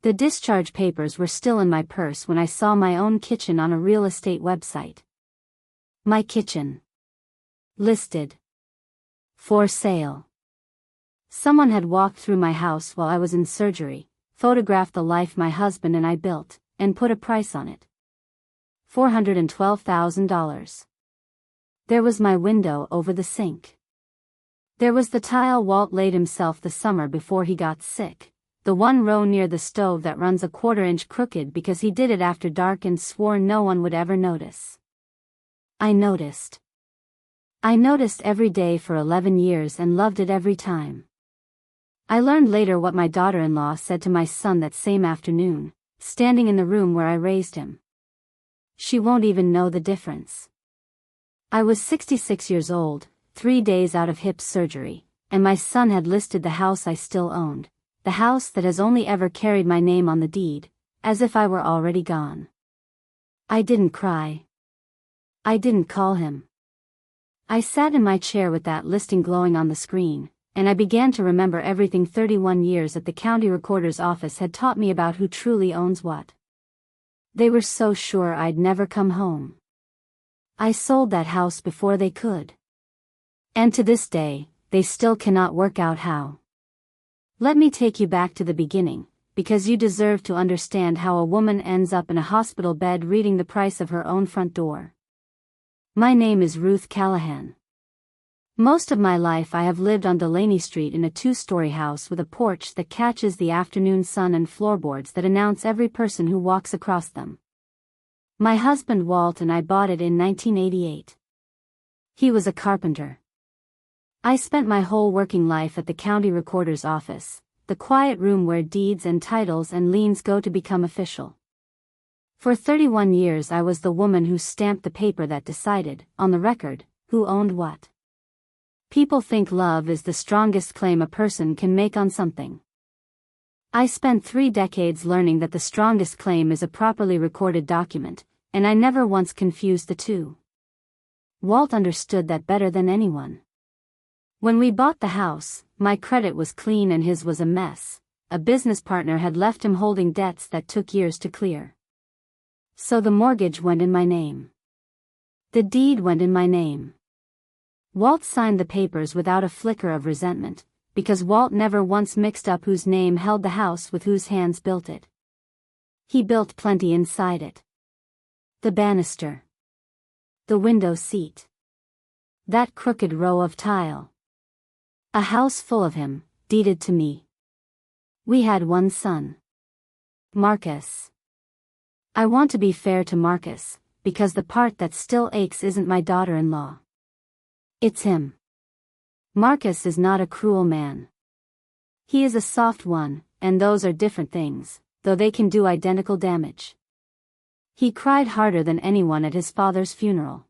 The discharge papers were still in my purse when I saw my own kitchen on a real estate website. My kitchen. Listed. For sale. Someone had walked through my house while I was in surgery, photographed the life my husband and I built, and put a price on it. $412,000. There was my window over the sink. There was the tile Walt laid himself the summer before he got sick, the one row near the stove that runs a quarter-inch crooked because he did it after dark and swore no one would ever notice. I noticed. I noticed every day for 11 years and loved it every time. I learned later what my daughter-in-law said to my son that same afternoon, standing in the room where I raised him. She won't even know the difference. I was 66 years old, 3 days out of hip surgery, and my son had listed the house I still owned, the house that has only ever carried my name on the deed, as if I were already gone. I didn't cry. I didn't call him. I sat in my chair with that listing glowing on the screen, and I began to remember everything 31 years at the county recorder's office had taught me about who truly owns what. They were so sure I'd never come home. I sold that house before they could. And to this day, they still cannot work out how. Let me take you back to the beginning, because you deserve to understand how a woman ends up in a hospital bed reading the price of her own front door. My name is Ruth Callahan. Most of my life I have lived on Delaney Street in a 2-story house with a porch that catches the afternoon sun and floorboards that announce every person who walks across them. My husband Walt and I bought it in 1988. He was a carpenter. I spent my whole working life at the county recorder's office, the quiet room where deeds and titles and liens go to become official. For 31 years I was the woman who stamped the paper that decided, on the record, who owned what. People think love is the strongest claim a person can make on something. I spent 3 decades learning that the strongest claim is a properly recorded document, and I never once confused the two. Walt understood that better than anyone. When we bought the house, my credit was clean and his was a mess. A business partner had left him holding debts that took years to clear. So the mortgage went in my name. The deed went in my name. Walt signed the papers without a flicker of resentment, because Walt never once mixed up whose name held the house with whose hands built it. He built plenty inside it. The banister. The window seat. That crooked row of tile. A house full of him, deeded to me. We had one son. Marcus. I want to be fair to Marcus, because the part that still aches isn't my daughter-in-law. It's him. Marcus is not a cruel man. He is a soft one, and those are different things, though they can do identical damage. He cried harder than anyone at his father's funeral.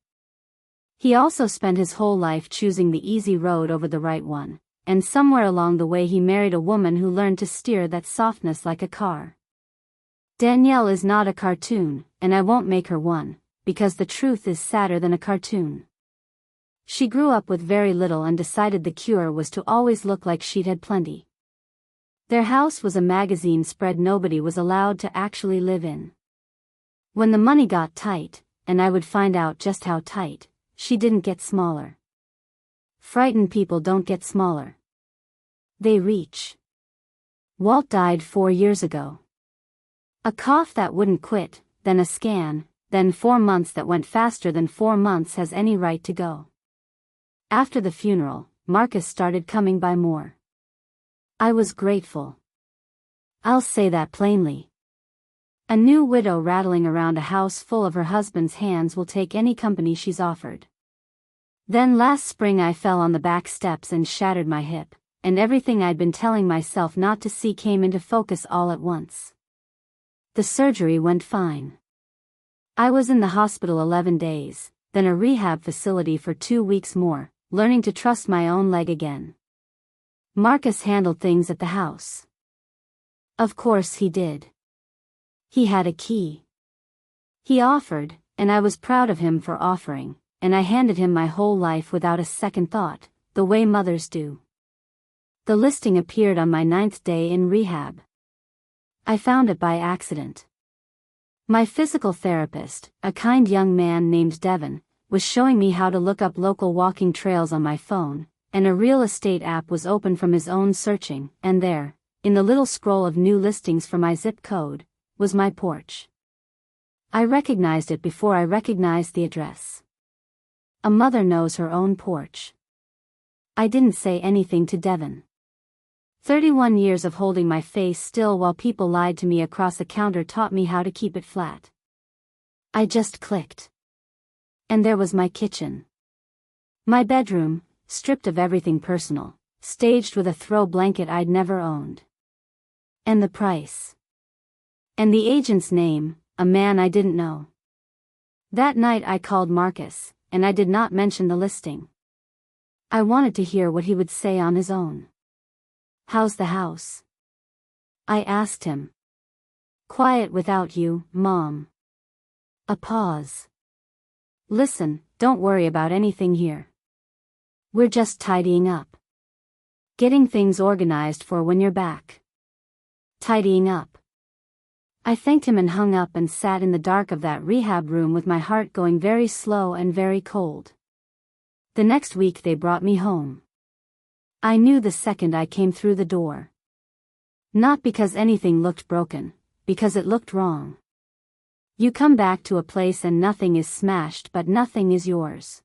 He also spent his whole life choosing the easy road over the right one, and somewhere along the way he married a woman who learned to steer that softness like a car. Danielle is not a cartoon, and I won't make her one, because the truth is sadder than a cartoon. She grew up with very little and decided the cure was to always look like she'd had plenty. Their house was a magazine spread nobody was allowed to actually live in. When the money got tight, and I would find out just how tight, she didn't get smaller. Frightened people don't get smaller. They reach. Walt died 4 years ago. A cough that wouldn't quit, then a scan, then 4 months that went faster than 4 months has any right to go. After the funeral, Marcus started coming by more. I was grateful. I'll say that plainly. A new widow rattling around a house full of her husband's hands will take any company she's offered. Then last spring I fell on the back steps and shattered my hip, and everything I'd been telling myself not to see came into focus all at once. The surgery went fine. I was in the hospital 11 days, then a rehab facility for 2 weeks more, learning to trust my own leg again. Marcus handled things at the house. Of course he did. He had a key. He offered, and I was proud of him for offering, and I handed him my whole life without a second thought, the way mothers do. The listing appeared on my 9th day in rehab. I found it by accident. My physical therapist, a kind young man named Devon, was showing me how to look up local walking trails on my phone, and a real estate app was open from his own searching, and there, in the little scroll of new listings for my zip code, was my porch. I recognized it before I recognized the address. A mother knows her own porch. I didn't say anything to Devon. 31 years of holding my face still while people lied to me across the counter taught me how to keep it flat. I just clicked. And there was my kitchen. My bedroom, stripped of everything personal, staged with a throw blanket I'd never owned. And the price. And the agent's name, a man I didn't know. That night I called Marcus, and I did not mention the listing. I wanted to hear what he would say on his own. "How's the house?" I asked him. "Quiet without you, Mom." A pause. "Listen, don't worry about anything here. We're just tidying up. Getting things organized for when you're back." Tidying up. I thanked him and hung up and sat in the dark of that rehab room with my heart going very slow and very cold. The next week they brought me home. I knew the second I came through the door. Not because anything looked broken, because it looked wrong. You come back to a place and nothing is smashed but nothing is yours.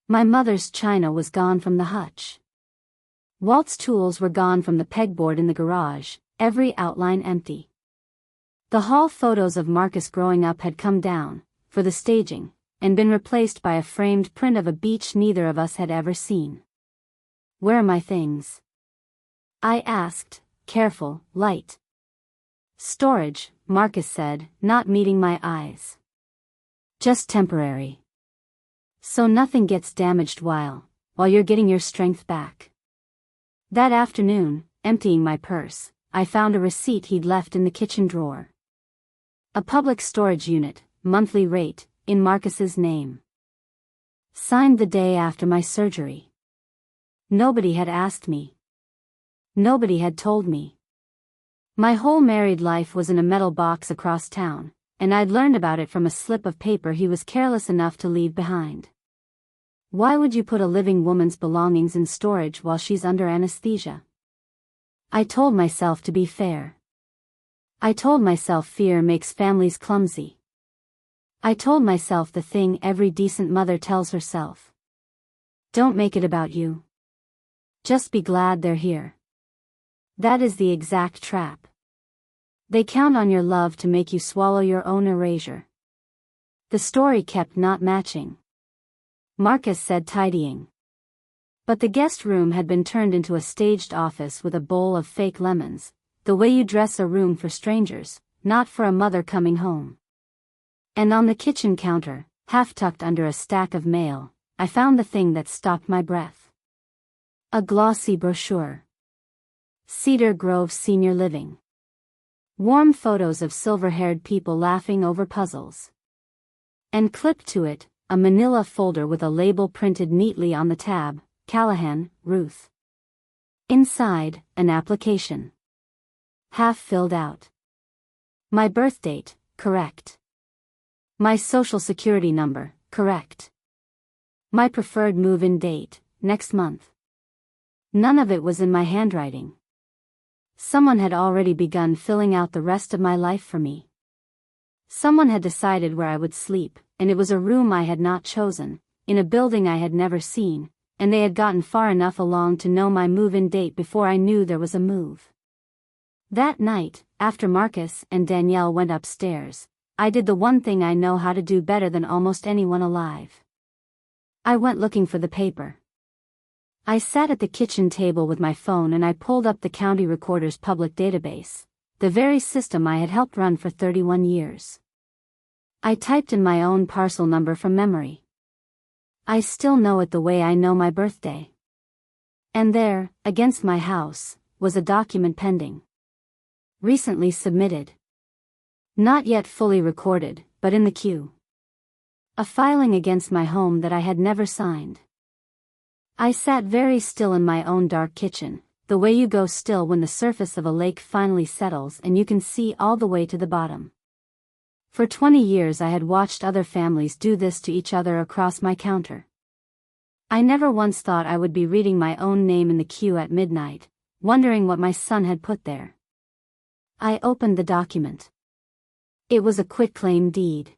My mother's china was gone from the hutch. Walt's tools were gone from the pegboard in the garage, every outline empty. The hall photos of Marcus growing up had come down, for the staging, and been replaced by a framed print of a beach neither of us had ever seen. "Where are my things?" I asked, careful, light. "Storage," Marcus said, not meeting my eyes. "Just temporary. So nothing gets damaged while you're getting your strength back." That afternoon, emptying my purse, I found a receipt he'd left in the kitchen drawer. A public storage unit, monthly rate, in Marcus's name. Signed the day after my surgery. Nobody had asked me. Nobody had told me. My whole married life was in a metal box across town, and I'd learned about it from a slip of paper he was careless enough to leave behind. Why would you put a living woman's belongings in storage while she's under anesthesia? I told myself to be fair. I told myself fear makes families clumsy. I told myself the thing every decent mother tells herself. Don't make it about you. Just be glad they're here. That is the exact trap. They count on your love to make you swallow your own erasure. The story kept not matching. Marcus said tidying. But the guest room had been turned into a staged office with a bowl of fake lemons, the way you dress a room for strangers, not for a mother coming home. And on the kitchen counter, half tucked under a stack of mail, I found the thing that stopped my breath. A glossy brochure. Cedar Grove Senior Living. Warm photos of silver-haired people laughing over puzzles. And clipped to it, a manila folder with a label printed neatly on the tab, Callahan, Ruth. Inside, an application. Half filled out. My birth date, correct. My social security number, correct. My preferred move-in date, next month. None of it was in my handwriting. Someone had already begun filling out the rest of my life for me. Someone had decided where I would sleep, and it was a room I had not chosen, in a building I had never seen, and they had gotten far enough along to know my move-in date before I knew there was a move. That night, after Marcus and Danielle went upstairs, I did the one thing I know how to do better than almost anyone alive. I went looking for the paper. I sat at the kitchen table with my phone and I pulled up the county recorder's public database, the very system I had helped run for 31 years. I typed in my own parcel number from memory. I still know it the way I know my birthday. And there, against my house, was a document pending. Recently submitted. Not yet fully recorded, but in the queue. A filing against my home that I had never signed. I sat very still in my own dark kitchen, the way you go still when the surface of a lake finally settles and you can see all the way to the bottom. For 20 years I had watched other families do this to each other across my counter. I never once thought I would be reading my own name in the queue at midnight, wondering what my son had put there. I opened the document. It was a quitclaim deed.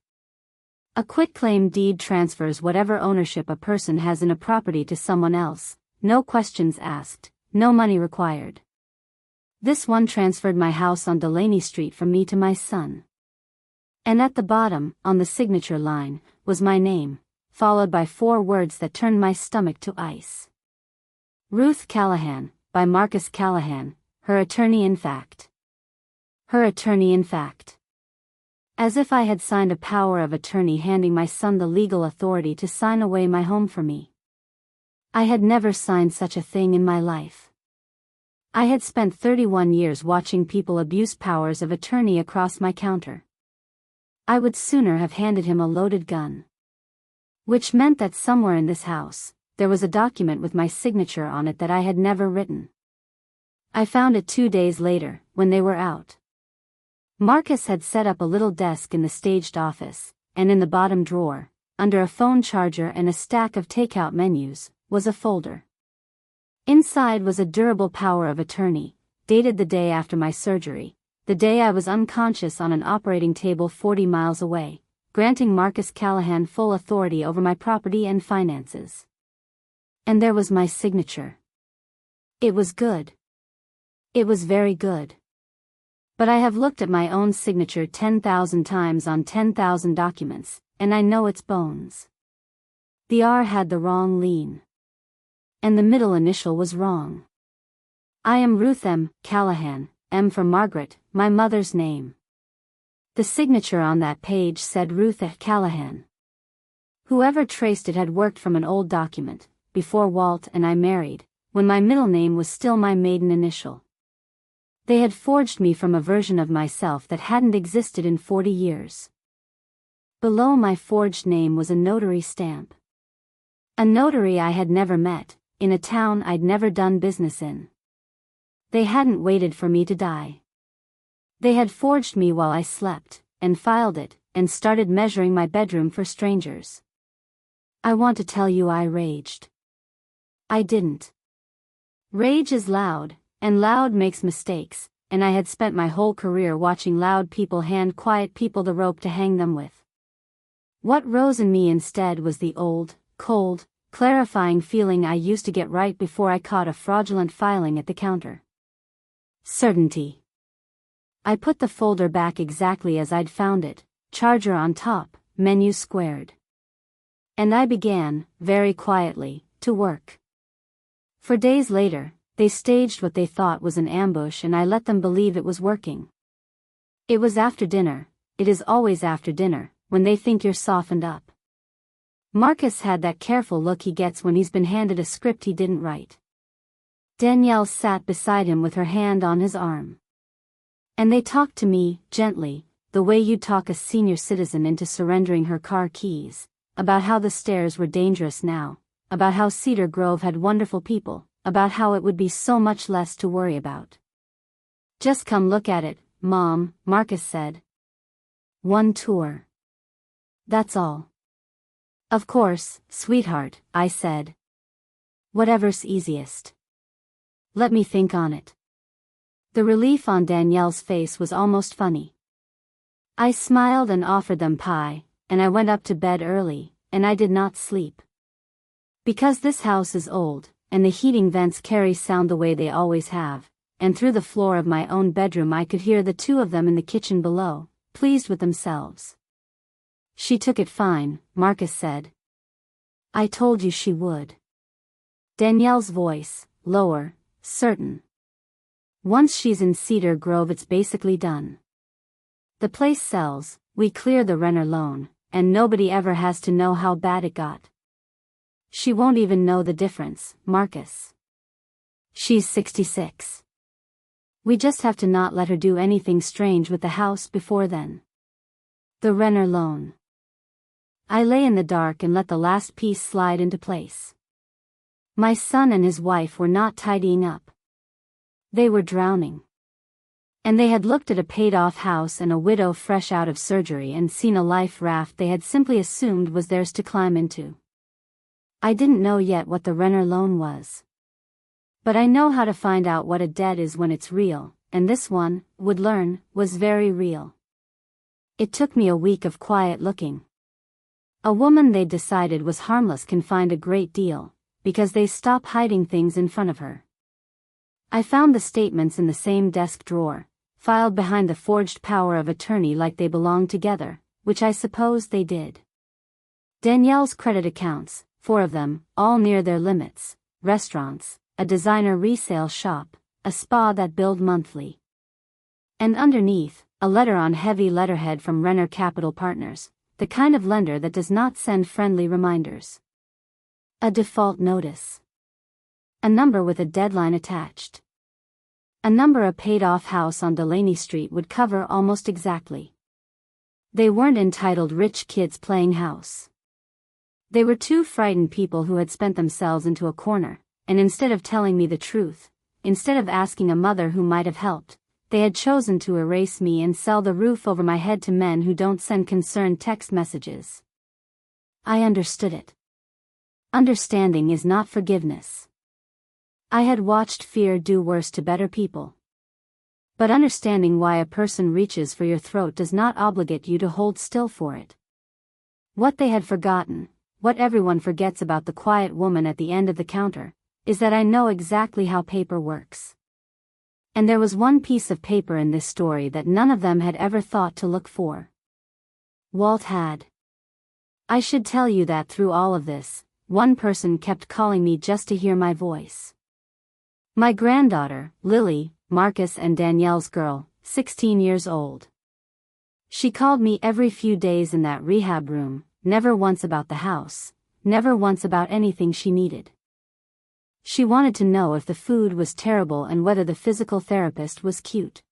A quitclaim deed transfers whatever ownership a person has in a property to someone else, no questions asked, no money required. This one transferred my house on Delaney Street from me to my son. And at the bottom, on the signature line, was my name, followed by 4 words that turned my stomach to ice. Ruth Callahan, by Marcus Callahan, her attorney in fact. Her attorney in fact. As if I had signed a power of attorney handing my son the legal authority to sign away my home for me. I had never signed such a thing in my life. I had spent 31 years watching people abuse powers of attorney across my counter. I would sooner have handed him a loaded gun. Which meant that somewhere in this house, there was a document with my signature on it that I had never written. I found it 2 days later, when they were out. Marcus had set up a little desk in the staged office, and in the bottom drawer, under a phone charger and a stack of takeout menus, was a folder. Inside was a durable power of attorney, dated the day after my surgery, the day I was unconscious on an operating table 40 miles away, granting Marcus Callahan full authority over my property and finances. And there was my signature. It was good. It was very good. But I have looked at my own signature 10,000 times on 10,000 documents, and I know its bones. The R had the wrong lean. And the middle initial was wrong. I am Ruth M. Callahan, M for Margaret, my mother's name. The signature on that page said Ruth F. Callahan. Whoever traced it had worked from an old document, before Walt and I married, when my middle name was still my maiden initial. They had forged me from a version of myself that hadn't existed in 40 years. Below my forged name was a notary stamp. A notary I had never met, in a town I'd never done business in. They hadn't waited for me to die. They had forged me while I slept, and filed it, and started measuring my bedroom for strangers. I want to tell you I raged. I didn't. Rage is loud, and loud makes mistakes, and I had spent my whole career watching loud people hand quiet people the rope to hang them with. What rose in me instead was the old, cold, clarifying feeling I used to get right before I caught a fraudulent filing at the counter. Certainty. I put the folder back exactly as I'd found it, charger on top, menu squared. And I began, very quietly, to work. For days later, they staged what they thought was an ambush and I let them believe it was working. It was after dinner, it is always after dinner, when they think you're softened up. Marcus had that careful look he gets when he's been handed a script he didn't write. Danielle sat beside him with her hand on his arm. And they talked to me, gently, the way you'd talk a senior citizen into surrendering her car keys, about how the stairs were dangerous now, about how Cedar Grove had wonderful people, about how it would be so much less to worry about. Just come look at it, Mom, Marcus said. One tour. That's all. Of course, sweetheart, I said. Whatever's easiest. Let me think on it. The relief on Danielle's face was almost funny. I smiled and offered them pie, and I went up to bed early, and I did not sleep. Because this house is old, and the heating vents carry sound the way they always have, and through the floor of my own bedroom I could hear the two of them in the kitchen below, pleased with themselves. She took it fine, Marcus said. I told you she would. Danielle's voice, lower, certain. Once she's in Cedar Grove it's basically done. The place sells, we clear the renter loan, and nobody ever has to know how bad it got. She won't even know the difference, Marcus. She's 66. We just have to not let her do anything strange with the house before then. The renter loan. I lay in the dark and let the last piece slide into place. My son and his wife were not tidying up. They were drowning. And they had looked at a paid-off house and a widow fresh out of surgery and seen a life raft they had simply assumed was theirs to climb into. I didn't know yet what the Renner loan was. But I know how to find out what a debt is when it's real, and this one, would learn, was very real. It took me a week of quiet looking. A woman they'd decided was harmless can find a great deal, because they stop hiding things in front of her. I found the statements in the same desk drawer, filed behind the forged power of attorney like they belonged together, which I suppose they did. Danielle's credit accounts, 4 of them, all near their limits, restaurants, a designer resale shop, a spa that billed monthly. And underneath, a letter on heavy letterhead from Renner Capital Partners, the kind of lender that does not send friendly reminders. A default notice. A number with a deadline attached. A number a paid-off house on Delaney Street would cover almost exactly. They weren't entitled rich kids playing house. They were 2 frightened people who had spent themselves into a corner, and instead of telling me the truth, instead of asking a mother who might have helped, they had chosen to erase me and sell the roof over my head to men who don't send concerned text messages. I understood it. Understanding is not forgiveness. I had watched fear do worse to better people. But understanding why a person reaches for your throat does not obligate you to hold still for it. What they had forgotten, what everyone forgets about the quiet woman at the end of the counter, is that I know exactly how paper works. And there was one piece of paper in this story that none of them had ever thought to look for. Walt had. I should tell you that through all of this, one person kept calling me just to hear my voice. My granddaughter, Lily, Marcus and Danielle's girl, 16 years old. She called me every few days in that rehab room, never once about the house, never once about anything she needed. She wanted to know if the food was terrible and whether the physical therapist was cute.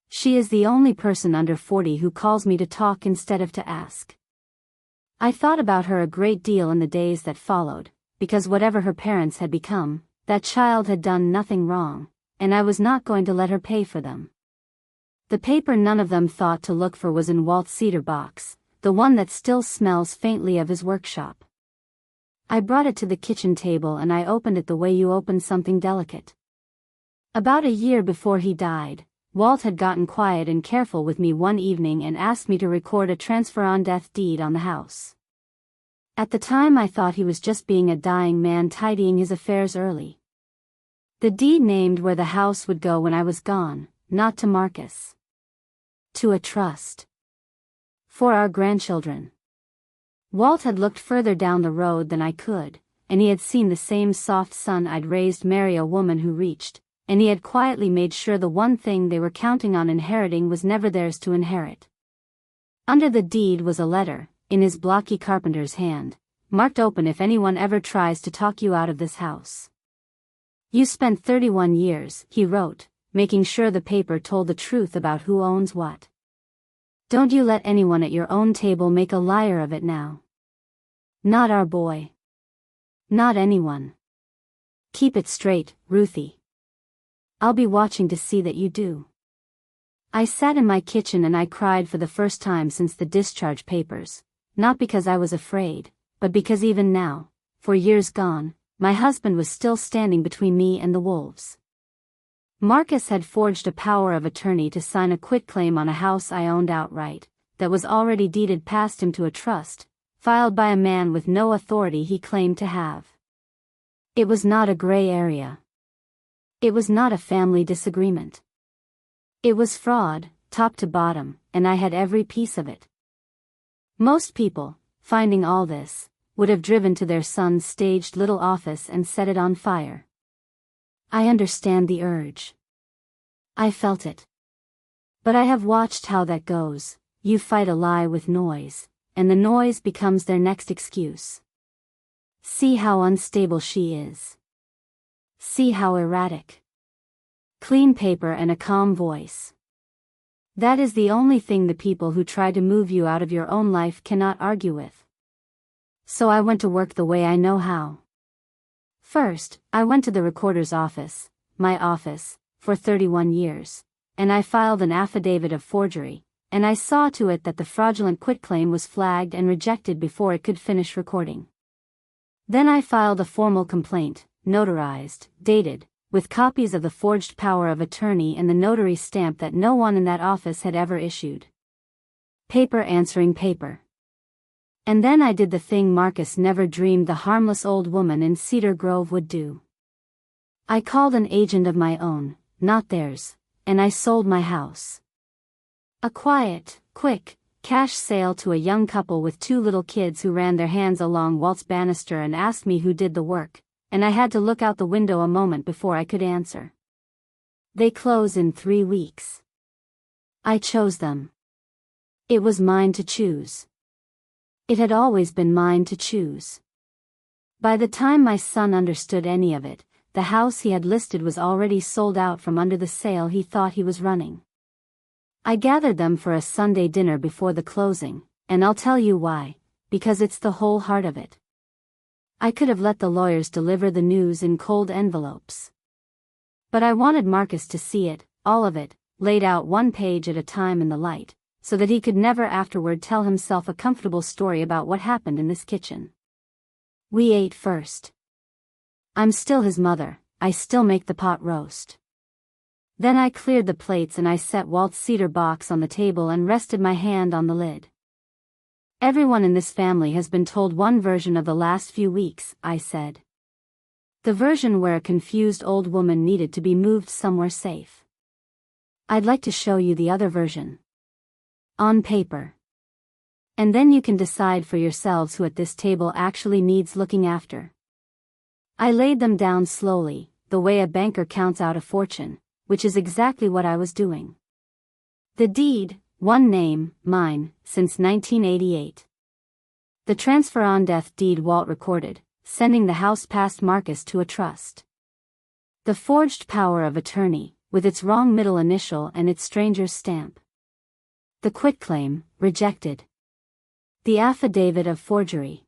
She is the only person under 40 who calls me to talk instead of to ask. I thought about her a great deal in the days that followed, because whatever her parents had become, that child had done nothing wrong, and I was not going to let her pay for them. The paper none of them thought to look for was in Walt's cedar box, the one that still smells faintly of his workshop. I brought it to the kitchen table and I opened it the way you open something delicate. About a year before he died, Walt had gotten quiet and careful with me one evening and asked me to record a transfer on death deed on the house. At the time I thought he was just being a dying man tidying his affairs early. The deed named where the house would go when I was gone, not to Marcus. To a trust. For our grandchildren. Walt had looked further down the road than I could, and he had seen the same soft son I'd raised marry a woman who reached, and he had quietly made sure the one thing they were counting on inheriting was never theirs to inherit. Under the deed was a letter, in his blocky carpenter's hand, marked open if anyone ever tries to talk you out of this house. You spent 31 years, he wrote, making sure the paper told the truth about who owns what. Don't you let anyone at your own table make a liar of it now. Not our boy. Not anyone. Keep it straight, Ruthie. I'll be watching to see that you do. I sat in my kitchen and I cried for the first time since the discharge papers, not because I was afraid, but because even now, for years gone, my husband was still standing between me and the wolves. Marcus had forged a power of attorney to sign a quitclaim on a house I owned outright, that was already deeded past him to a trust, filed by a man with no authority he claimed to have. It was not a gray area. It was not a family disagreement. It was fraud, top to bottom, and I had every piece of it. Most people, finding all this, would have driven to their son's staged little office and set it on fire. I understand the urge. I felt it. But I have watched how that goes. You fight a lie with noise, and the noise becomes their next excuse. See how unstable she is. See how erratic. Clean paper and a calm voice. That is the only thing the people who try to move you out of your own life cannot argue with. So I went to work the way I know how. First, I went to the recorder's office, my office, for 31 years, and I filed an affidavit of forgery, and I saw to it that the fraudulent quitclaim was flagged and rejected before it could finish recording. Then I filed a formal complaint, notarized, dated, with copies of the forged power of attorney and the notary stamp that no one in that office had ever issued. Paper answering paper. And then I did the thing Marcus never dreamed the harmless old woman in Cedar Grove would do. I called an agent of my own, not theirs, and I sold my house. A quiet, quick, cash sale to a young couple with 2 little kids who ran their hands along Walt's banister and asked me who did the work, and I had to look out the window a moment before I could answer. They close in 3 weeks. I chose them. It was mine to choose. It had always been mine to choose. By the time my son understood any of it, the house he had listed was already sold out from under the sale he thought he was running. I gathered them for a Sunday dinner before the closing, and I'll tell you why, because it's the whole heart of it. I could have let the lawyers deliver the news in cold envelopes. But I wanted Marcus to see it, all of it, laid out 1 page at a time in the light, so that he could never afterward tell himself a comfortable story about what happened in this kitchen. We ate first. I'm still his mother, I still make the pot roast. Then I cleared the plates and I set Walt's cedar box on the table and rested my hand on the lid. Everyone in this family has been told one version of the last few weeks, I said. The version where a confused old woman needed to be moved somewhere safe. I'd like to show you the other version. On paper. And then you can decide for yourselves who at this table actually needs looking after. I laid them down slowly, the way a banker counts out a fortune, which is exactly what I was doing. The deed, 1 name, mine, since 1988. The transfer on death deed Walt recorded, sending the house past Marcus to a trust. The forged power of attorney, with its wrong middle initial and its stranger's stamp. The quitclaim, rejected. The affidavit of forgery.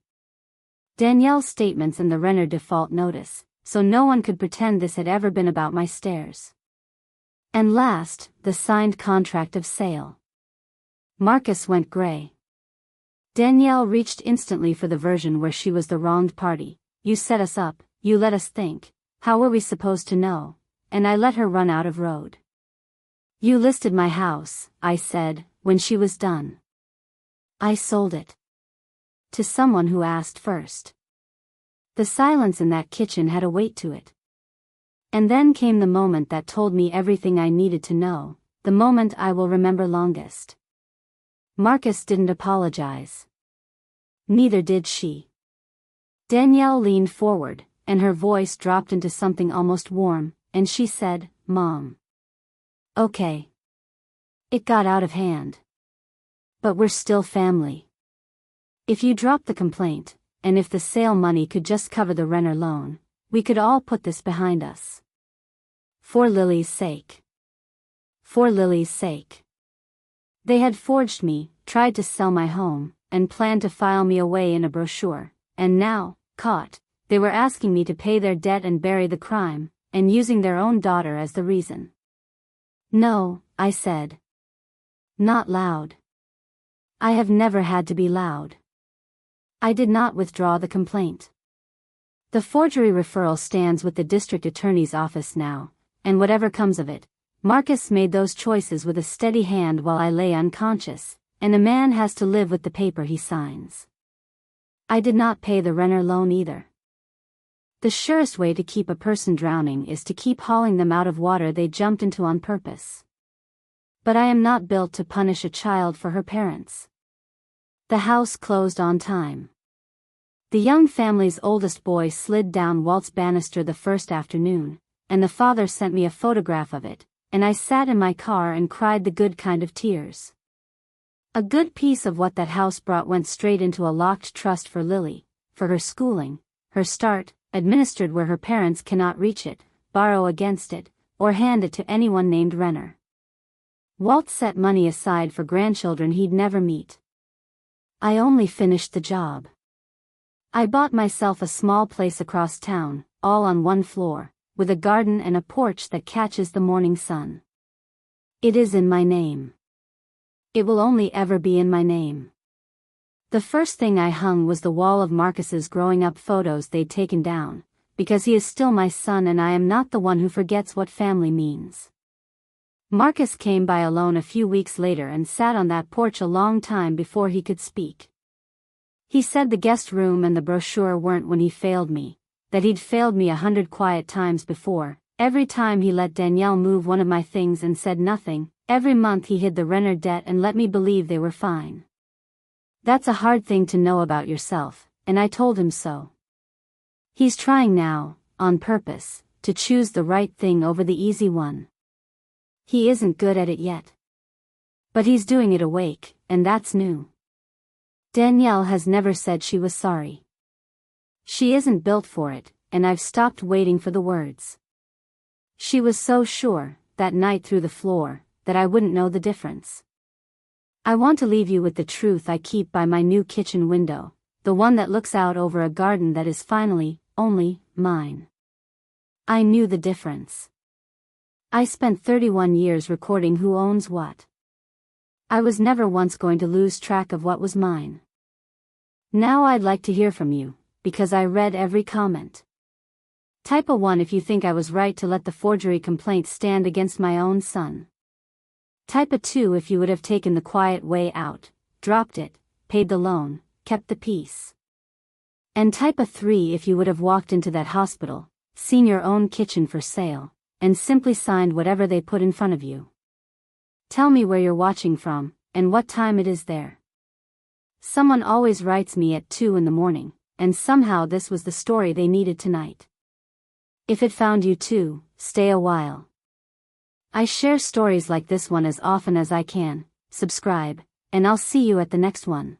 Danielle's statements and the Renner default notice, so no one could pretend this had ever been about my stairs. And last, the signed contract of sale. Marcus went gray. Danielle reached instantly for the version where she was the wronged party. You set us up, you let us think, how were we supposed to know? And I let her run out of road. You listed my house, I said, when she was done. I sold it. To someone who asked first. The silence in that kitchen had a weight to it. And then came the moment that told me everything I needed to know, the moment I will remember longest. Marcus didn't apologize. Neither did she. Danielle leaned forward, and her voice dropped into something almost warm, and she said, Mom. Okay. It got out of hand. But we're still family. If you drop the complaint, and if the sale money could just cover the Renner loan, we could all put this behind us. For Lily's sake. For Lily's sake. They had forged me, tried to sell my home, and planned to file me away in a brochure, and now, caught, they were asking me to pay their debt and bury the crime, and using their own daughter as the reason. No, I said. Not loud. I have never had to be loud. I did not withdraw the complaint. The forgery referral stands with the district attorney's office now, and whatever comes of it, Marcus made those choices with a steady hand while I lay unconscious, and a man has to live with the paper he signs. I did not pay the Renner loan either. The surest way to keep a person drowning is to keep hauling them out of water they jumped into on purpose. But I am not built to punish a child for her parents. The house closed on time. The young family's oldest boy slid down Walt's banister the first afternoon, and the father sent me a photograph of it, and I sat in my car and cried the good kind of tears. A good piece of what that house brought went straight into a locked trust for Lily, for her schooling, her start, administered where her parents cannot reach it, borrow against it, or hand it to anyone named Renner. Walt set money aside for grandchildren he'd never meet. I only finished the job. I bought myself a small place across town, all on 1 floor, with a garden and a porch that catches the morning sun. It is in my name. It will only ever be in my name. The first thing I hung was the wall of Marcus's growing up photos they'd taken down, because he is still my son and I am not the one who forgets what family means. Marcus came by alone a few weeks later and sat on that porch a long time before he could speak. He said the guest room and the brochure weren't when he failed me, that he'd failed me 100 quiet times before. Every time he let Danielle move one of my things and said nothing, every month he hid the renter debt and let me believe they were fine. That's a hard thing to know about yourself, and I told him so. He's trying now, on purpose, to choose the right thing over the easy one. He isn't good at it yet. But he's doing it awake, and that's new. Danielle has never said she was sorry. She isn't built for it, and I've stopped waiting for the words. She was so sure, that night through the floor, that I wouldn't know the difference. I want to leave you with the truth I keep by my new kitchen window, the one that looks out over a garden that is finally, only, mine. I knew the difference. I spent 31 years recording who owns what. I was never once going to lose track of what was mine. Now I'd like to hear from you, because I read every comment. Type a 1 if you think I was right to let the forgery complaint stand against my own son. Type a 2 if you would have taken the quiet way out, dropped it, paid the loan, kept the peace. And type a 3 if you would have walked into that hospital, seen your own kitchen for sale, and simply signed whatever they put in front of you. Tell me where you're watching from, and what time it is there. Someone always writes me at 2 in the morning, and somehow this was the story they needed tonight. If it found you too, stay a while. I share stories like this one as often as I can. Subscribe, and I'll see you at the next one.